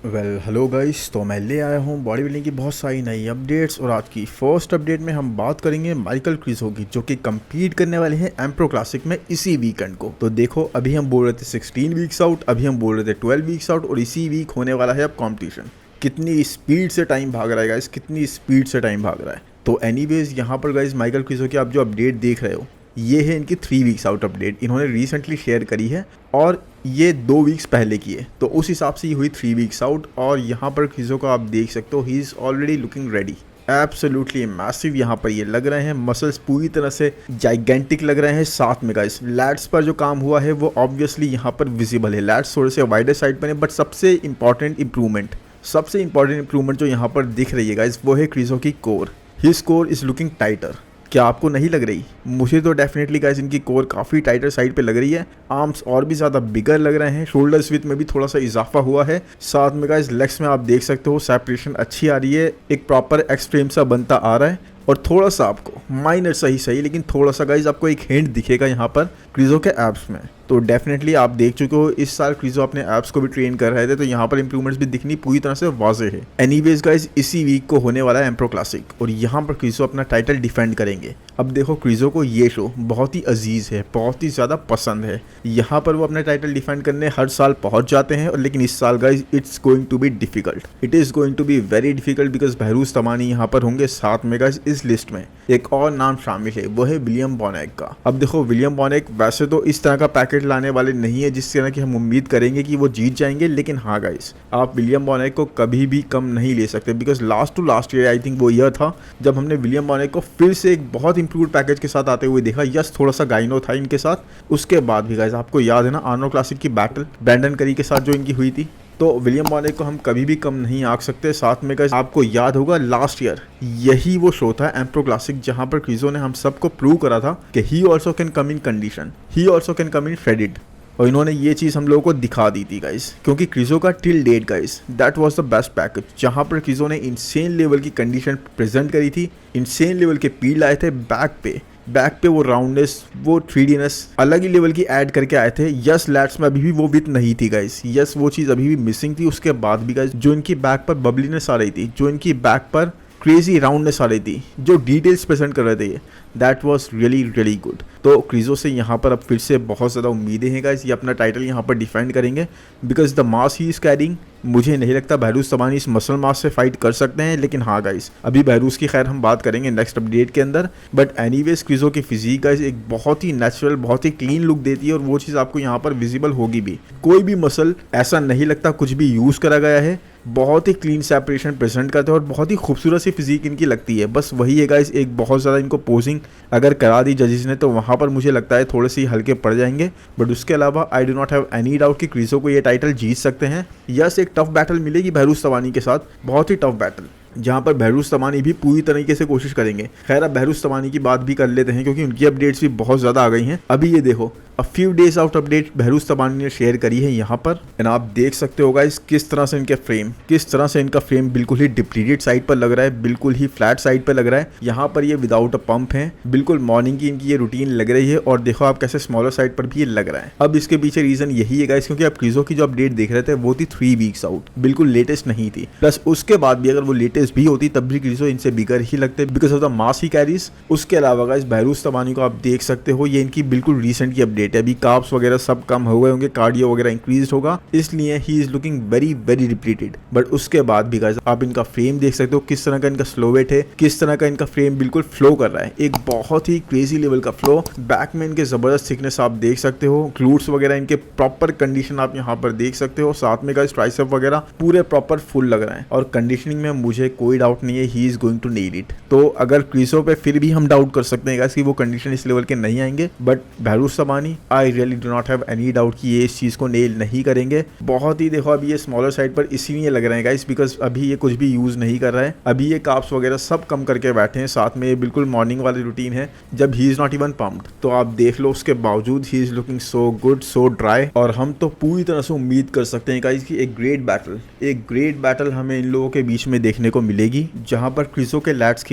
Hello guys. तो मैं ले आया हूँ बॉडी बिल्डिंग की बहुत सारी नई अपडेट्स और आज की फर्स्ट अपडेट में हम बात करेंगे माइकल क्रिसो की, जो कि compete करने वाले हैं एम्प्रो क्लासिक में इसी वीकेंड को। तो देखो, अभी हम बोल रहे थे 16 वीक्स आउट, अभी हम बोल रहे थे 12 वीक्स आउट और इसी वीक होने वाला है अब कॉम्पिटिशन। कितनी स्पीड से टाइम भाग रहा है गाइस, कितनी स्पीड से टाइम भाग रहा है। तो एनीवेज यहाँ पर गाइस माइकल क्रिसो की आप जो अपडेट देख रहे हो, ये है इनकी 3 वीक्स आउट अपडेट। इन्होंने रिसेंटली शेयर करी है और ये 2 वीक्स पहले की है, तो उस हिसाब से ये हुई 3 वीक्स आउट। और यहाँ पर क्रिसो को आप देख सकते हो, he is already looking ready, absolutely massive. यहाँ पर ये लग रहे हैं, मसल्स पूरी तरह से जाइगेंटिक लग रहे हैं। साथ में गाइस लैट्स पर जो काम हुआ है वो ऑब्वियसली यहाँ पर विजिबल है। लैट्स थोड़े से वाइडर साइड पर है, बट सबसे इंपॉर्टेंट इंप्रूवमेंट जो यहाँ पर दिख रही है गाइस, वो है क्रिसो की core. His core is looking tighter. क्या आपको नहीं लग रही? मुझे तो डेफिनेटली गाइस इनकी कोर काफ़ी टाइटर साइड पे लग रही है। आर्म्स और भी ज़्यादा बिगर लग रहे हैं, शोल्डर्स विथ में भी थोड़ा सा इजाफा हुआ है। साथ में गाइस लेग्स में आप देख सकते हो सेपरेशन अच्छी आ रही है, एक प्रॉपर एक्स फ्रेम सा बनता आ रहा है। और थोड़ा सा आपको माइनर सही लेकिन थोड़ा सा गाइस आपको एक हिंट दिखेगा यहाँ पर क्रिसो के एब्स में। तो डेफिनेटली आप देख चुके हो, इस साल क्रिसो अपने एब्स को भी ट्रेन कर रहे थे, तो यहाँ पर इंप्रूवमेंट्स भी दिखनी पूरी तरह से वाजे है। एनीवेज गाइस इसी वीक को होने वाला है एम्प्रो क्लासिक और यहाँ पर क्रिसो अपना टाइटल डिफेंड करेंगे। अब देखो, क्रिसो को ये शो बहुत ही अजीज है, बहुत ही ज़्यादा पसंद है। यहाँ पर वो अपना टाइटल डिफेंड करने हर साल पहुँच जाते हैं, और लेकिन इस साल guys it's going to be difficult, it is going to be very difficult because Behrooz Tabani यहाँ पर होंगे। साथ में गाइस इस लिस्ट में एक और नाम शामिल है, वो है विलियम बोनेक का। अब देखो, विलियम बोनेक वैसे तो इस तरह का पैकेट लाने वाले नहीं है जिस तरह की हम उम्मीद करेंगे कि वो जीत जाएंगे, लेकिन हाँ गाइस आप विलियम बोनेक को कभी भी कम नहीं ले सकते because last two last year I think वो ईयर था जब हमने विलियम बोनेक को फिर से एक बहुत इंप्रूव्ड पैकेज के साथ आते हुए देखा। यस, थोड़ा सा गाइनो था इनके साथ। उसके बाद भी गाइस आपको याद है ना आर्नो क्लासिक की बैटल ब्रैंडन करी के साथ जो इनकी हुई थी, तो विलियम बोनेक को हम कभी भी कम नहीं आंक सकते। साथ में गाइस आपको याद होगा लास्ट ईयर यही वो शो था एम्प्रो क्लासिक जहां पर क्रिसो ने हम सबको प्रूव करा था कि he also can come in condition, he also can come in faded. और इन्होंने ये चीज़ हम लोगों को दिखा दी थी गाइस, क्योंकि क्रिसो का till date guys that was the best package, जहां पर क्रिसो ने इंसेन लेवल की कंडीशन प्रेजेंट करी थी, इंसेन लेवल के पील लाए थे बैक पे वो राउंडनेस, वो 3Dनेस अलग ही लेवल की ऐड करके आए थे। यस, लैट्स में अभी भी वो विथ नहीं थी गाइस, यस वो चीज़ अभी भी मिसिंग थी। उसके बाद भी गाइस जो इनकी बैक पर बबलीनेस आ रही थी, जो इनकी बैक पर क्रेजी राउंडनेस आ रही थी, जो डिटेल्स प्रेजेंट कर रहे थे, ये दैट वाज रियली गुड। तो क्रिसो से यहाँ पर अब फिर से बहुत ज़्यादा उम्मीदें हैं गाइस, ये अपना टाइटल यहाँ पर डिफेंड करेंगे because the mass he is carrying. मुझे नहीं लगता बहरूज तमानी इस मसल मास से फाइट कर सकते हैं, लेकिन हाँ गाइस अभी बहरूज की खैर हम बात करेंगे नेक्स्ट अपडेट के अंदर। बट एनीवेज क्रिसो की फिजिक गाइस एक बहुत ही नेचुरल, बहुत ही क्लीन लुक देती है और वो चीज़ आपको यहाँ पर विजिबल होगी भी। कोई भी मसल ऐसा नहीं लगता कुछ भी यूज़ करा गया है, बहुत ही क्लीन सेपरेशन प्रेजेंट करते हैं और बहुत ही खूबसूरत सी फिजिक इनकी लगती है। बस वही है गाइस, एक बहुत ज़्यादा इनको पोजिंग अगर करा दी जजेस ने तो वहाँ पर मुझे लगता है थोड़े से हल्के पड़ जाएंगे। बट उसके अलावा I do not have any doubt कि क्रिसो को ये टाइटल जीत सकते हैं। यस, एक टफ बैटल मिलेगी बहरूज तवानी के साथ, बहुत ही टफ बैटल, जहाँ पर बहरूज तमानी भी पूरी तरीके से कोशिश करेंगे। खैर अब बहरूज तमानी की बात भी कर लेते हैं क्योंकि उनकी अपडेट्स भी बहुत ज़्यादा आ गई हैं। अभी ये देखो, a few days out update Behrooz Tabani ने शेयर करी है यहाँ पर, एंड आप देख सकते हो गाइस किस तरह से इनका फ्रेम बिल्कुल ही डिप्लीटेड साइड पर लग रहा है, बिल्कुल ही फ्लैट साइड पर लग रहा है। यहाँ पर ये विदाउट अ पंप है, बिल्कुल मॉर्निंग की इनकी ये रूटीन लग रही है और देखो आप कैसे स्मॉलर साइड पर भी ये लग रहा है। अब इसके पीछे रीजन यही है गाइस, क्योंकि आप क्रिसो की जो अपडेट देख रहे थे वो थी 3 वीक्स आउट, बिल्कुल लेटेस्ट नहीं थी। प्लस उसके बाद भी अगर वो लेटेस्ट भी होती तब भी क्रिसो इनसे बिगर ही लगते because of the mass he carries. उसके अलावा गाइस बहरूज तमानी को आप देख सकते हो, ये इनकी बिल्कुल रिसेंट की अपडेट है। अभी कार्ब्स वगैरह सब कम हो गए होंगे, कार्डियो वगैरह इंक्रीज होगा, इसलिए he is looking very depleted. But उसके बाद भी गाइस आप इनका फ्रेम देख सकते हो, किस तरह का इनका स्लो वेट है, किस तरह का इनका फ्रेम बिल्कुल फ्लो कर रहा है, एक बहुत ही क्रेजी लेवल का फ्लो। बैक में इनके जबरदस्त थिकनेस आप देख सकते हो, ग्लूट्स वगैरह इनके प्रॉपर कंडीशन आप यहाँ पर देख सकते हो। साथ में गाइस ट्राइसेप वगैरह पूरे प्रॉपर फुल लग रहे हैं और कंडीशनिंग में मुझे कोई डाउट नहीं है, he is going to need it. तो अगर क्रिसो पे फिर भी हम डाउट कर सकते हैं गाइस कि वो कंडीशन इस लेवल के नहीं आएंगे, but Behrooz Tabani I really do not have any doubt कि ये इस चीज़ को नेल नहीं करेंगे। बहुत ही देखो अभी ये स्मॉलर साइड पर इसीलिए लग रहे हैं गाइस बिकॉज अभी ये कुछ भी यूज़ नहीं कर रहा है, अभी ये कार्ब्स वगैरह सब कम करके बैठे हैं। साथ में ये बिल्कुल मॉर्निंग वाली रूटीन है जब he is not even pumped, तो आप देख लो उसके बावजूद he is looking so good, so dry. और हम तो पूरी तरह से उम्मीद कर सकते हैं गाइस कि एक ग्रेट बैटल हमें इन लोगों के बीच में देखने को मिलेगी, जहाँ पर क्रिसो के लैट्स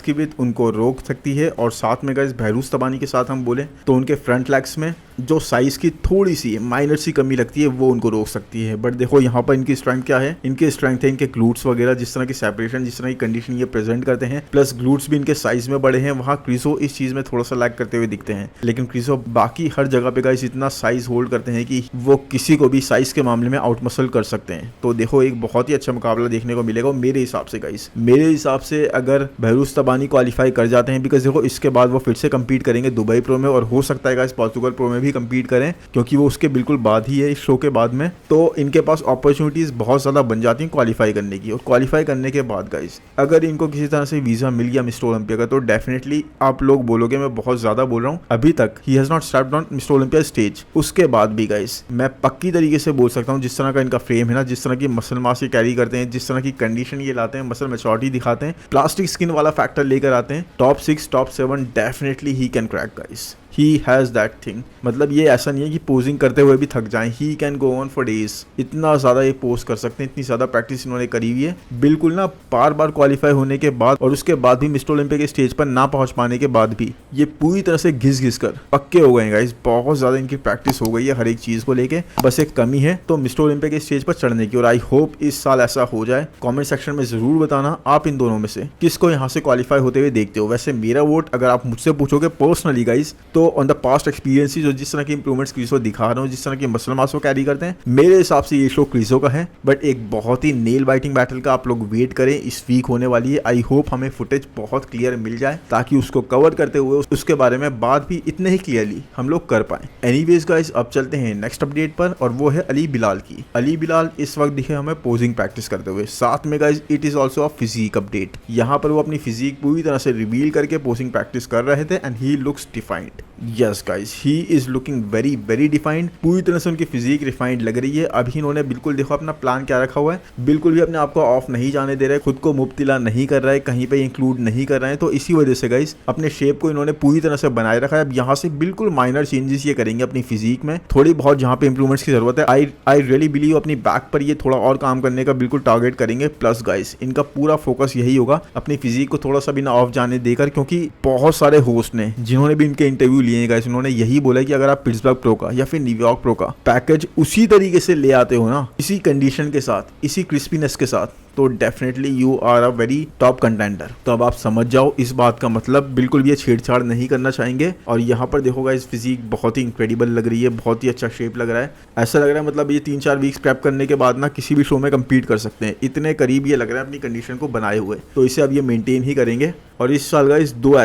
की विथ उनको रोक सकती है। और साथ में गाइस बहरूज तबानी के साथ हम बोले तो उनके फ्रंट लेग्स में जो साइज की थोड़ी सी माइनर सी कमी लगती है वो उनको रोक सकती है। बट देखो यहाँ पर इनकी स्ट्रेंथ क्या है, इनकी स्ट्रेंथ है इनके ग्लूट्स वगैरह, जिस तरह की सेपरेशन, जिस तरह की कंडीशन ये प्रेजेंट करते हैं, प्लस ग्लूट्स भी इनके साइज में बड़े हैं। वहाँ क्रिसो इस चीज में थोड़ा सा लैग करते हुए दिखते हैं, लेकिन क्रिसो बाकी हर जगह पे गाइस इतना साइज होल्ड करते हैं कि वो किसी को भी साइज के मामले में आउट मसल कर सकते हैं। तो देखो एक बहुत ही अच्छा मुकाबला देखने को मिलेगा मेरे हिसाब से गाइस। मेरे हिसाब से अगर बहरूज तबानी क्वालिफाई कर जाते हैं, बिकॉज देखो इसके बाद वो फिर से कम्पीट करेंगे दुबई प्रो में, और हो सकता है गाइस पोर्तुगल प्रो में भी कम्पीट करें, क्योंकि वो उसके बिल्कुल बाद ही है इस शो के बाद में। तो इनके पास अपॉर्चुनिटीज बहुत ज्यादा बन जाती हैं क्वालिफाई करने की। और क्वालिफाई करने के बाद गाइस अगर इनको किसी तरह से वीजा मिल गया मिस्टर ओलंपिया का, तो डेफिनेटली आप लोग बोलोगे मैं बहुत ज्यादा बोल रहा हूँ, अभी तक he has not stepped on mister Olympia stage. उसके बाद भी गाइस मैं पक्की तरीके से बोल सकता हूँ, जिस तरह का इनका फ्रेम है ना, जिस तरह की मसल मास ये कैरी करते हैं, जिस तरह की कंडीशन ये लाते हैं, मसल मैच्योरिटी दिखाते हैं, प्लास्टिक स्किन वाला फैक्टर लेकर आते हैं, top 6 top 7 definitely he can crack guys. He has that thing. मतलब ये ऐसा नहीं है कि पोजिंग करते हुए भी थक जाएं, he can go on for days. इतना ज़्यादा ये पोज कर सकते हैं, इतनी ज़्यादा प्रैक्टिस इन्होंने करी हुई है। बिल्कुल ना बार बार क्वालिफाई होने के बाद और उसके बाद भी मिस्टर ओलंपिया के स्टेज पर ना पहुंच पाने के बाद भी ये पूरी तरह से घिस घिस कर पक्के हो गए हैं गाइस। बहुत ज़्यादा इनकी प्रैक्टिस हो गई है हर एक चीज़ को लेके, बस एक कमी है तो मिस्टर ओलंपिया के स्टेज पर चढ़ने की। और आई होप इस साल ऐसा हो जाए। कॉमेंट सेक्शन में ज़रूर बताना आप इन दोनों में से किसको यहाँ से क्वालिफाई होते हुए देखते हो। वैसे मेरा वोट अगर आप मुझसे पूछोगे पर्सनली गाइस, तो ऑन द पास्ट एक्सपीरियंस जो जिस तरह की इंप्रूवमेंट्स क्रिसो दिखा रहे हो, जिस तरह की मसल मास को कैरी करते हैं, मेरे हिसाब से ये शो क्रिसो का है। बट एक बहुत ही नेल बाइटिंग बैटल का आप लोग वेट करें, इस वीक होने वाली है। आई होप हमें फुटेज बहुत क्लियर मिल जाए ताकि उसको कवर करते हुए उसके बारे में बात भी इतने ही क्लियरली हम लोग कर पाए। एनीवेज गाइस अब चलते हैं नेक्स्ट अपडेट पर, और वो है अली बिलाल की। अली बिलाल इस वक्त दिखे हमें पोजिंग प्रैक्टिस करते हुए, साथ में guys it is also a physique update. यहाँ पर वो अपनी फिजिक पूरी तरह से रिवील करके पोजिंग प्रैक्टिस कर रहे थे and he looks defined. Yes guys, he is looking very very defined. पूरी तरह से उनकी फिजिक रिफाइंड लग रही है। अभी इन्होंने बिल्कुल देखो अपना प्लान क्या रखा हुआ है, बिल्कुल भी अपने आप को ऑफ नहीं जाने दे रहे, खुद को मुब्तिला नहीं कर रहा है, कहीं पे इंक्लूड नहीं कर रहे हैं। तो इसी वजह से गाइस अपने शेप को इन्होंने पूरी तरह से बनाए रखा है। अब यहाँ से बिल्कुल माइनर चेंजेस ये करेंगे अपनी फिजिक में, थोड़ी बहुत जहाँ पे इंप्रूवमेंट्स की जरूरत है। आई रियली बिलीव अपनी बैक पर ये थोड़ा और काम करने का बिल्कुल टारगेट करेंगे। प्लस गाइस इनका पूरा फोकस यही होगा अपनी फिजिक को थोड़ा सा भी ना ऑफ जाने देकर, क्योंकि बहुत सारे होस्ट ने जिन्होंने भी इनके इंटरव्यू लिए हैं गाइस, उन्होंने यही बोला कि अगर आप पिट्सबर्ग प्रो का या फिर न्यूयॉर्क प्रो का पैकेज उसी तरीके से ले आते हो ना, इसी कंडीशन के साथ, इसी क्रिस्पीनेस के साथ, तो definitely you are a very top contender. तो अब आप समझ जाओ इस बात का मतलब, बिल्कुल भी ये छेड़छाड़ नहीं करना चाहेंगे। और यहाँ पर देखो गाइस फिजिक बहुत ही इंक्रेडिबल लग रही है, बहुत ही अच्छा शेप लग रहा है। ऐसा लग रहा है मतलब ये 3-4 वीक्स प्रेप करने के बाद ना किसी भी शो में कम्पीट कर सकते हैं, इतने करीब ये लग रहा है अपनी कंडीशन को बनाए हुए। तो इसे अब ये मेंटेन ही करेंगे। और इस साल गाइस दो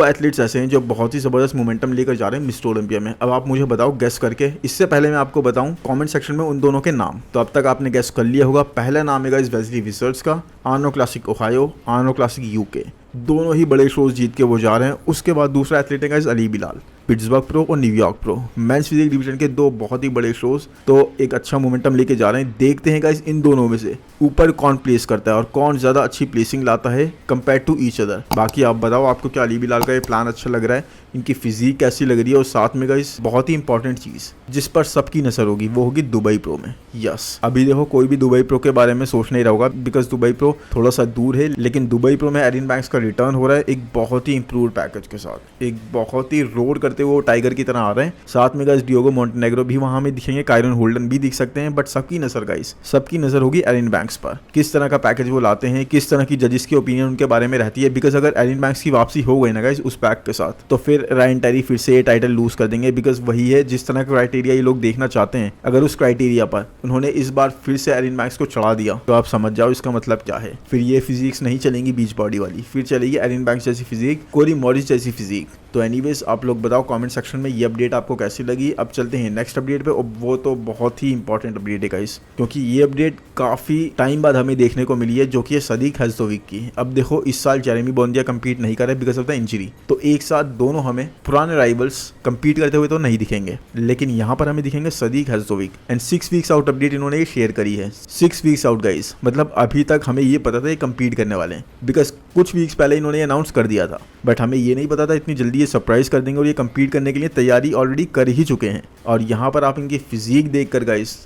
एथलीट्स ऐसे हैं जो बहुत ही ज़बरदस्त मोमेंटम लेकर जा रहे हैं मिस्टर ओलंपिया में। अब आप मुझे बताओ गेस करके, इससे पहले मैं आपको बताऊं कमेंट सेक्शन में उन दोनों के नाम। तो अब तक आपने गेस कर लिया होगा। पहला नाम है गाइस वेस्ली विजर्ड्स का, आर्नो क्लासिक ओहायो, आर्नो क्लासिक यूके, दोनों ही बड़े शोज जीत के वो जा रहे हैं। उसके बाद दूसरा एथलीट है guys Ali Bilal, Pittsburgh pro और New York pro, men's physique division के 2 बहुत ही बड़े शोज। तो एक अच्छा मोमेंटम लेके जा रहे हैं। देखते हैं गाइस इन दोनों में से ऊपर कौन प्लेस करता है और कौन ज़्यादा अच्छी प्लेसिंग लाता है कंपेयर टू ईच अदर। बाकी आप बताओ आपको क्या अली बिलाल का ये प्लान अच्छा लग रहा है, इनकी फिजिक कैसी लग रही है। और साथ में गाइस बहुत ही इंपॉर्टेंट चीज़ जिस पर सबकी नजर होगी वो होगी दुबई प्रो में। यस, अभी देखो कोई भी दुबई प्रो के बारे में सोच नहीं रहा होगा, बिकॉज दुबई प्रो थोड़ा सा दूर है, लेकिन दुबई प्रो में एरिन बैंक्स का रिटर्न हो रहा है एक बहुत ही इंप्रूव्ड पैकेज के साथ, एक बहुत ही रोड करते हुए टाइगर की तरह आ रहे हैं। साथ में गाइस डियोगो मोंटेनेग्रो भी वहां में दिखेंगे, कायरन होल्डन भी दिख सकते हैं। बट सबकी नजर गाइस, सबकी नजर होगी एरिन बैंक्स पर, किस तरह का पैकेज वो लाते हैं, किस तरह की जजेस की ओपिनियन उनके बारे में रहती है। बिकॉज अगर एरिन बैंक्स की वापसी हो गई ना गाइस उस पैक के साथ, तो फिर रायन टेरी फिर से ये टाइटल लूज कर देंगे। बिकॉज वही है जिस तरह का क्राइटेरिया ये लोग देखना चाहते हैं, अगर उस क्राइटेरिया पर उन्होंने इस बार फिर से एरिन बैंक्स को चढ़ा दिया, तो आप समझ जाओ इसका मतलब क्या है। फिर ये फिजिक्स नहीं चलेंगी बीच बॉडी वाली, फिर चलेगी एरिन बैंक्स जैसी फिजिक, कोरी मॉरिस जैसी फिजिक। तो एनीवेज आप लोग बताओ कमेंट सेक्शन में ये अपडेट आपको कैसी लगी। अब चलते हैं नेक्स्ट अपडेट पे, और वो तो बहुत ही इंपॉर्टेंट अपडेट है गाइस, क्योंकि ये अपडेट काफी टाइम बाद हमें देखने को मिली है, जो कि है सदीक हेज़ोविक की। अब देखो इस साल जेरेमी बोंदिया कंपीट नहीं कर रहे बिकॉज ऑफ द इंजरी, तो एक साथ दोनों हमें पुराने राइवल्स कंपीट करते हुए तो नहीं दिखेंगे, लेकिन यहाँ पर हमें दिखेंगे Sadik Hadzovic. And 6 weeks out update इन्होंने ये शेयर करी है। 6 वीक्स आउट गाइस, मतलब अभी तक हमें ये पता था ये कंपीट करने वाले हैं, बिकॉज कुछ वीक्स पहले इन्होंने अनाउंस कर दिया था, बट हमें ये नहीं पता था इतनी जल्दी ये सरप्राइज कर देंगे और ये कम्पीट करने के लिए तैयारी ऑलरेडी कर ही चुके हैं। और यहाँ पर आप इनकी फिजिक देख कर guys,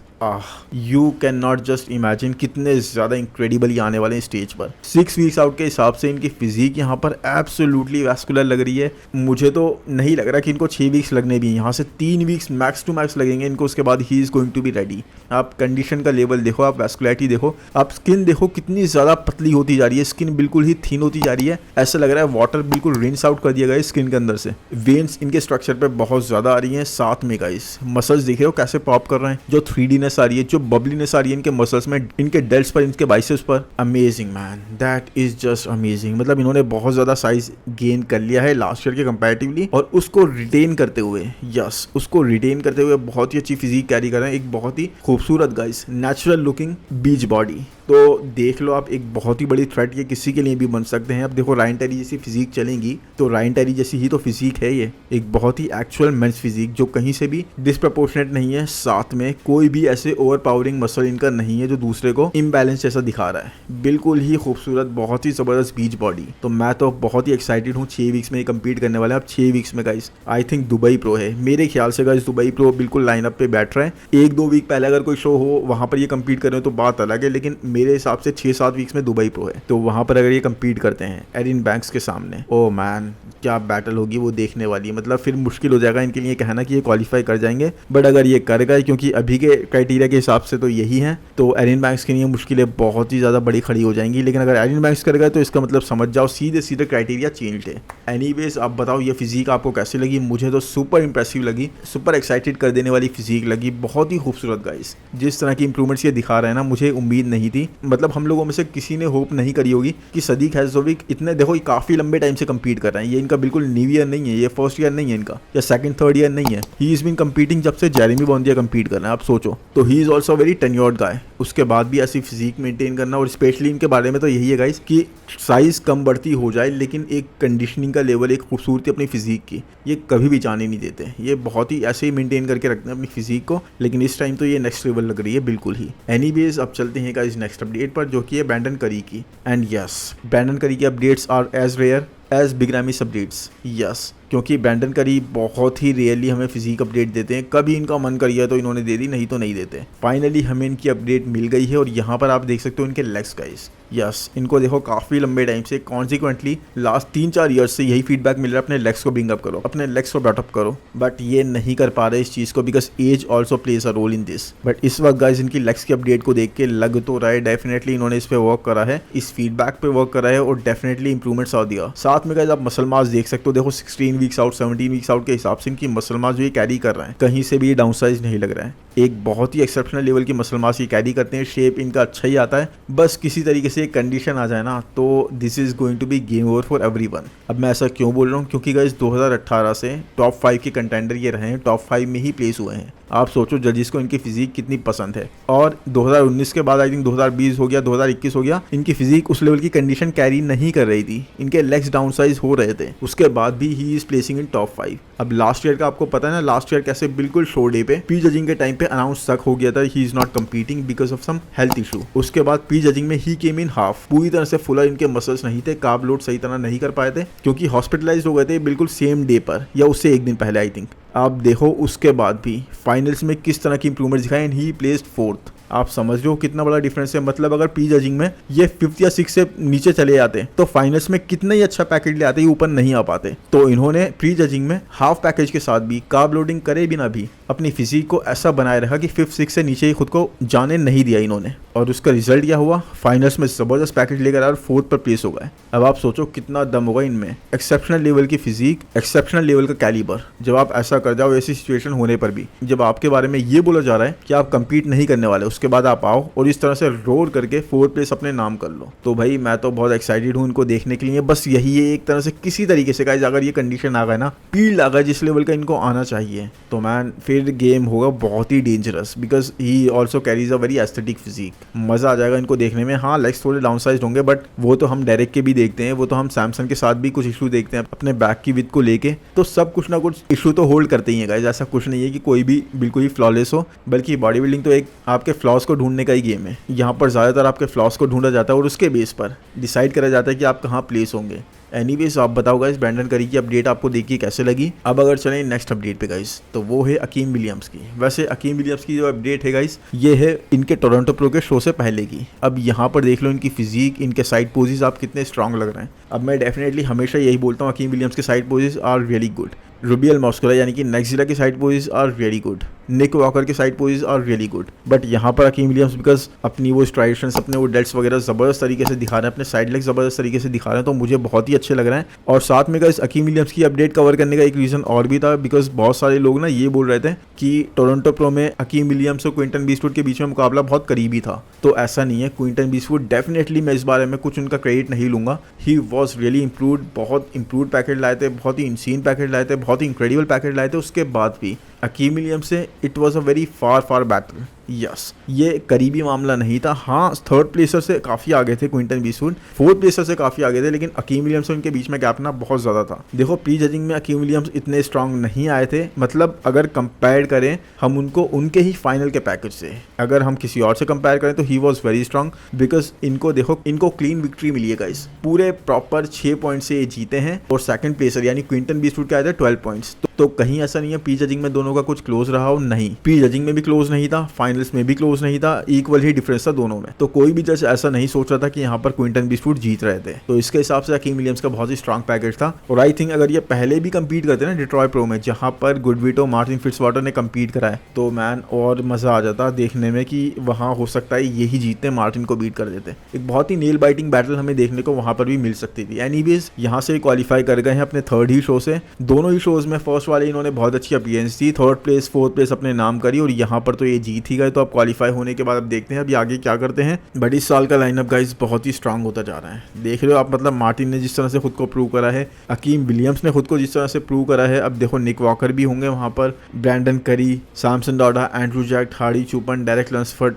you can not just imagine कितने ज़्यादा इंक्रेडिबल ये आने वाले हैं स्टेज पर। 6 वीक्स आउट के हिसाब से इनकी फिजिक यहाँ पर एब्सोल्युटली वैस्कुलर लग रही है। मुझे तो नहीं लग रहा कि इनको 6 वीक्स लगने भी, यहाँ से 3 वीक्स मैक्स टू मैक्स लगेंगे इनको, उसके बाद he is going to be ready. आप कंडीशन का लेवल देखो, आप वैस्कुलरिटी देखो, आप स्किन देखो कितनी ज़्यादा पतली होती जा रही है, स्किन बिल्कुल ही थिन होती जा रही है। ऐसा लग रहा है वाटर बिल्कुल रिंस आउट कर दिया गया है स्किन के अंदर से। वेन्स इनके स्ट्रक्चर पे बहुत ज़्यादा आ रही हैं। साथ में गाइस मसल्स देख रहे हो कैसे पॉप कर रहे हैं, जो 3Dनेस आ रही है, जो बबलीनेस आ रही है इनके मसल्स में, इनके डेल्ट्स पर, इनके बाइसेप्स पर। Amazing man, that is just amazing. मतलब इन्होंने बहुत ज़्यादा साइज गेन कर लिया है लास्ट ईयर के कंपैरेटिवली, और उसको रिटेन करते हुए, यस उसको रिटेन करते हुए बहुत ही अच्छी फिजिक कैरी कर रहे हैं। एक बहुत ही खूबसूरत गाइस नेचुरल लुकिंग बीच बॉडी। तो देख लो आप, एक बहुत ही बड़ी थ्रेट ये किसी के लिए भी बन सकते हैं। अब देखो रायन टेरी जैसी फिजिक चलेंगी तो रायन टेरी जैसी ही तो फिजिक है ये, एक बहुत ही एक्चुअल मेंस फिजिक जो कहीं से भी डिस्प्रपोर्शनेट नहीं है। साथ में कोई भी ऐसे ओवर पावरिंग मसल इनका नहीं है जो दूसरे को इम्बैलेंस जैसा दिखा रहा है। बिल्कुल ही खूबसूरत, बहुत ही जबरदस्त बीच बॉडी। तो मैं तो बहुत ही एक्साइटेड हूँ। 6 वीक्स में ये कम्पीट करने वाले हैं। अब 6 वीक्स में guys I think Dubai pro है मेरे ख्याल से। गाइस दुबई प्रो बिल्कुल लाइनअप पे बैठ रहा है। 1-2 वीक पहले अगर कोई शो हो वहां पर ये कम्पीट कर रहे हो तो बात अलग है, लेकिन मेरे हिसाब से 6-7 वीक्स में दुबई प्रो है। तो वहां पर अगर ये कम्पीट करते हैं एरिन बैंक्स के सामने, ओ मैन क्या बैटल होगी वो देखने वाली है। मतलब फिर मुश्किल हो जाएगा इनके लिए कहना कि ये क्वालिफाई कर जाएंगे, बट अगर ये कर गए, क्योंकि अभी के क्राइटेरिया के हिसाब से तो यही है, तो एरिन बैंक्स के लिए मुश्किलें बहुत ही ज़्यादा बड़ी खड़ी हो जाएंगी। लेकिन अगर एरिन बैंक्स कर गए तो इसका मतलब समझ जाओ सीधे सीधे क्राइटेरिया चेंज है। एनीवेज आप बताओ ये फिजिक आपको कैसी लगी? मुझे तो सुपर इंप्रेसिव लगी, सुपर एक्साइटेड कर देने वाली फिजिक लगी, बहुत ही खूबसूरत गाइस। जिस तरह की इंप्रूवमेंट्स ये दिखा रहे हैं ना, मुझे उम्मीद नहीं थी। मतलब हम लोगों में से किसी ने होप नहीं करी होगी कि सदीक हैजोविक इतने, देखो ये काफ़ी लंबे टाइम से कम्पीट कर रहे हैं। ये इनका बिल्कुल न्यू ईयर नहीं है, ये फर्स्ट ईयर नहीं है इनका, या सेकंड थर्ड ईयर नहीं है। ही इज बीन कम्पीटिंग जब से जेरेमी बॉन्दिया कम्पीट कर रहे हैं, आप सोचो। तो he is also very tenured guy. उसके बाद भी ऐसी फिजिक मेंटेन करना, और स्पेशली इनके बारे में तो यही है गाइस कि साइज कम बढ़ती हो जाए लेकिन एक कंडीशनिंग का लेवल, एक खूबसूरती अपनी फिजिक की ये कभी भी जाने नहीं देते। ये बहुत ही ऐसे ही मेंटेन करके रखते हैं अपनी फिजिक को, लेकिन इस टाइम तो ये नेक्स्ट लेवल लग रही है बिल्कुल ही। एनीवेज अब चलते हैं गाइस नेक्स्ट अपडेट पर, जो कि है ब्रैंडन करी की। एंड यस, ब्रैंडन करी की updates are as rare as big Ramy's updates. Yes, क्योंकि ब्रैंडन करी बहुत ही रेयरली हमें फिजिक अपडेट देते हैं। कभी इनका मन करिए तो इन्होंने दे दी, नहीं तो नहीं देते। फाइनली हमें इनकी अपडेट मिल गई है, और यहाँ पर आप देख सकते हो इनके लेग्स गाइस। यस, इनको देखो काफ़ी लंबे टाइम से कॉन्सिक्वेंटली लास्ट 3-4 ईयर्स से यही फीडबैक मिल रहा है, अपने लेग्स को ब्रिंग अप करो, अपने लेग्स को ब्रॉट अप करो, बट ये नहीं कर पा रहे इस चीज़ को, because age also plays a role in this. But इस वक्त गाइस इनकी लेग्स की अपडेट को देख के लग तो रहा है डेफिनेटली इन्होंने इस पर वर्क करा है, इस फीडबैक पे वर्क करा है, और डेफिनेटली इंप्रूवमेंट्स आ दिया। साथ में गाइस आप मसल मास देख सकते हो, देखो 16 वीक्स आउट 17 वीक्स आउट के हिसाब से इनकी मसल मास जो ये कैरी कर रहा है, कहीं से भी ये डाउन साइज नहीं लग रहा है। एक बहुत ही एक्सेप्शनल लेवल की मसल मास ये कैरी करते हैं। शेप इनका अच्छा ही आता है, बस किसी तरीके से एक कंडीशन आ जाए ना तो this is going to be game over for everyone. अब मैं ऐसा क्यों बोल रहा हूँ? क्योंकि गाइस 2018 से टॉप 5 के कंटेंडर ये रहे हैं, टॉप 5 में ही प्लेस हुए हैं। आप सोचो जजिस को इनकी फिजिक कितनी पसंद है, और 2019 के बाद आई थिंक 2020 हो गया, 2021 हो गया, इनकी फिजिक उस लेवल की कंडीशन कैरी नहीं कर रही थी, इनके लेग्स डाउन साइज हो रहे थे, उसके बाद भी he is placing in top 5। अब लास्ट ईयर का आपको पता है ना, लास्ट ईयर कैसे बिल्कुल शो डे पे प्री जजिंग के टाइम पे अनाउंस तक हो गया था he is not competing because of some health issue. उसके बाद प्री जजिंग में ही केम इन हाफ, पूरी तरह से फुला इनके मसल्स नहीं थे, कार्ब लोड सही तरह नहीं कर पाए थे, क्योंकि हॉस्पिटलाइज हो गए थे बिल्कुल सेम डे पर या उससे एक दिन पहले आई थिंक। आप देखो उसके बाद भी फाइनल्स में किस तरह की इंप्रूवमेंट दिखाई, एंड ही प्लेस्ड 4th। आप समझ रहे हो कितना बड़ा डिफरेंस है। मतलब अगर प्री जजिंग में ये 5th या 6th से नीचे चले जाते तो फाइनल्स में कितना ही अच्छा पैकेज ले आते, ये ऊपर नहीं आ पाते। तो इन्होंने प्री जजिंग में हाफ पैकेज के साथ भी, कार्ब लोडिंग करे बिना भी अपनी फिजिक को ऐसा बनाए रखा कि 5th 6th से नीचे ही खुद को जाने नहीं दिया इन्होंने, और उसका रिजल्ट क्या हुआ, फाइनल्स में जबरदस्त पैकेज लेकर आए और 4th पर प्लेस हो गए। अब आप सोचो कितना दम होगा इनमें, एक्सेप्शनल लेवल की फिजिक, एक्सेप्शनल लेवल का कैलिबर। जब आप ऐसा कर जाओ ऐसी सिचुएशन होने पर भी, जब आपके बारे में ये बोला जा रहा है कि आप कंपीट नहीं करने वाले, उसके बाद आप आओ और इस तरह से रोर करके 4th प्लेस अपने नाम कर लो, तो भाई मैं तो बहुत एक्साइटेड हूँ इनको देखने के लिए। बस यही है एक तरह से किसी तरीके से गाइस, अगर ये कंडीशन आ गए ना, फील्ड आ गया जिस लेवल का इनको आना चाहिए, तो मैन फिर फिर गेम होगा बहुत ही dangerous, because he also carries a very aesthetic physique. मज़ा आ जाएगा इनको देखने में। हाँ, लेग्स थोड़े डाउन साइज होंगे, बट वो तो हम डायरेक्ट के भी देखते हैं, वो तो हम सैमसंग के साथ भी कुछ इशू देखते हैं अपने बैक की विथ को लेके। तो सब कुछ ना कुछ इशू तो होल्ड करते ही है गाइस, ऐसा कुछ नहीं है कि कोई भी बिल्कुल ही फ्लॉलेस हो, बल्कि बॉडी बिल्डिंग तो एक आपके फ्लॉज को ढूंढने का ही गेम है। यहाँ पर ज़्यादातर आपके फ्लॉज को ढूंढा जाता है और उसके बेस पर डिसाइड करा जाता है कि आप कहाँ प्लेस होंगे। एनीवेज आप बताओ गाइस, ब्रैंडन करी की अपडेट आपको देखिए कैसे लगी। अब अगर चलें नेक्स्ट अपडेट पे गाइस, तो वो है अकीम विलियम्स की। वैसे अकीम विलियम्स की जो अपडेट है गाइस, ये है इनके टोरंटो प्रो के शो से पहले की। अब यहाँ पर देख लो इनकी फिजिक, इनके साइड पोजेस आप कितने स्ट्रांग लग रहे हैं। अब मैं डेफिनेटली हमेशा यही बोलता हूँ, अकीम विलियम्स के side poses are really good. Rubiel Mosquera यानी कि नेक्सिला की side poses are really good. Nick Walker के side poses are really good. But यहाँ पर अकीम विलियम्स बिकॉज अपनी वो स्ट्राइडेशंस, अपने वो डेल्ट्स वगैरह ज़बरदस्त तरीके से दिखा रहे हैं, अपने साइड लेग ज़बरदस्त तरीके से दिखा रहे हैं, तो मुझे बहुत ही अच्छे लग रहे हैं। और साथ में गाइस अकीम विलियम्स की अपडेट कवर करने का एक रीज़न और भी था, बिकॉज बहुत सारे लोग ना ये बोल रहे थे कि टोरंटो प्रो में अकीम विलियम्स और क्विंटन बीस्टवुड के बीच में मुकाबला बहुत करीबी था। तो ऐसा नहीं है। क्विंटन बीस्टवुड डेफिनेटली, मैं इस बारे में कुछ उनका क्रेडिट नहीं लूंगा, ही वॉज रियली इम्प्रूव्ड। बहुत इम्प्रूव्ड पैकेट लाए थे, बहुत ही इंसीन पैकेट लाए थे, बहुत ही इंक्रेडिबल पैकेट लाए थे। उसके बाद भी अकीम विलियम्स से it was a very far battle. Yes, ये करीबी मामला नहीं था। हाँ, थर्ड प्लेसर से काफ़ी आगे थे क्विंटन बीस्टवुड, फोर्थ प्लेसर से काफ़ी आगे थे, लेकिन अकीम विलियम्स से उनके बीच में गैप ना बहुत ज़्यादा था। देखो, प्री जजिंग में अकीम विलियम्स इतने स्ट्रांग नहीं आए थे, मतलब अगर कंपेयर करें हम उनको उनके ही फाइनल के पैकेज से, अगर हम किसी और से कंपेयर करें तो he was very strong. Because इनको देखो, इनको क्लीन विक्ट्री मिली है गाइस, पूरे प्रॉपर 6 पॉइंट से ये जीते हैं। और सेकंड प्लेसर यानी क्विंटन बीस्टवुड के आए थे 12 पॉइंट्स। तो कहीं ऐसा नहीं है प्री जजिंग में दोनों का कुछ क्लोज रहा हो, नहीं। प्री जजिंग में भी क्लोज नहीं था, फाइनल्स में भी क्लोज नहीं था, इक्वल ही डिफरेंस था दोनों में। तो कोई भी जज ऐसा नहीं सोच रहा था कि यहाँ पर क्विंटन बीस्टवुड जीत रहे थे। तो इसके हिसाब से अकीम विलियम्स का बहुत ही स्ट्रांग पैकेज था। और आई थिंक अगर ये पहले भी कंपीट करते ना डिट्रॉय प्रो में, जहाँ पर गुडविटो, मार्टिन फिट्जवाटर ने कंपीट करा है, तो मैन और मजा आ जाता देखने में कि वहाँ हो सकता है यही जीतते, मार्टिन को बीट कर देते। एक बहुत ही नेल बाइटिंग बैटल हमें देखने को वहाँ पर भी मिल सकती थी। एनीवेज यहाँ से क्वालिफाई कर गए हैं अपने थर्ड ही शो से। दोनों ही शोज में फर्स्ट वाले इन्होंने बहुत अच्छी अपीयरेंस दी, थर्ड प्लेस फोर्थ प्लेस अपने नाम करी, और यहाँ पर तो ये जीत ही गए। तो अब क्वालिफाई होने के बाद अब देखते हैं अभी आगे क्या करते हैं। बट इस साल का लाइनअप गाइस बहुत ही स्ट्रांग होता जा रहा है। देख रहे हो आप, मतलब मार्टिन ने जिस तरह से खुद को प्रूव करा है, अकीम विलियम्स ने खुद को जिस तरह से प्रूव करा है, अब देखो निक वॉकर भी होंगे वहाँ पर, Brandon Curry, Samson Dauda, Andrew Jacked, Hadi Choopan, Derek Lunsford,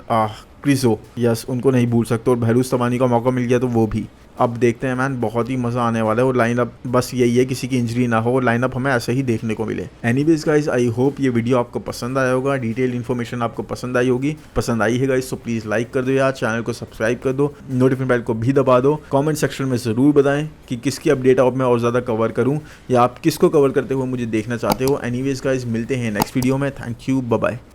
Krizo, yes उनको नहीं भूल सकते, और बहरूस तमानी का मौका मिल गया तो वो भी। अब देखते हैं मैन, बहुत ही मज़ा आने वाला है। और लाइनअप बस यही है, किसी की इंजरी ना हो, लाइनअप हमें ऐसे ही देखने को मिले। एनीवेज गाइस, आई होप ये वीडियो आपको पसंद आया होगा, डिटेल इन्फॉर्मेशन आपको पसंद आई होगी। पसंद आई है गाइस तो प्लीज़ लाइक कर दो यार, चैनल को सब्सक्राइब कर दो, नोटिफिकेशन बेल को भी दबा दो। कमेंट सेक्शन में ज़रूर बताएं कि किसकी अपडेट आप मैं और ज़्यादा कवर करूँ, या आप किसको कवर करते हुए मुझे देखना चाहते हो। एनीवेज गाइस, मिलते हैं नेक्स्ट वीडियो में। Thank you, bye bye.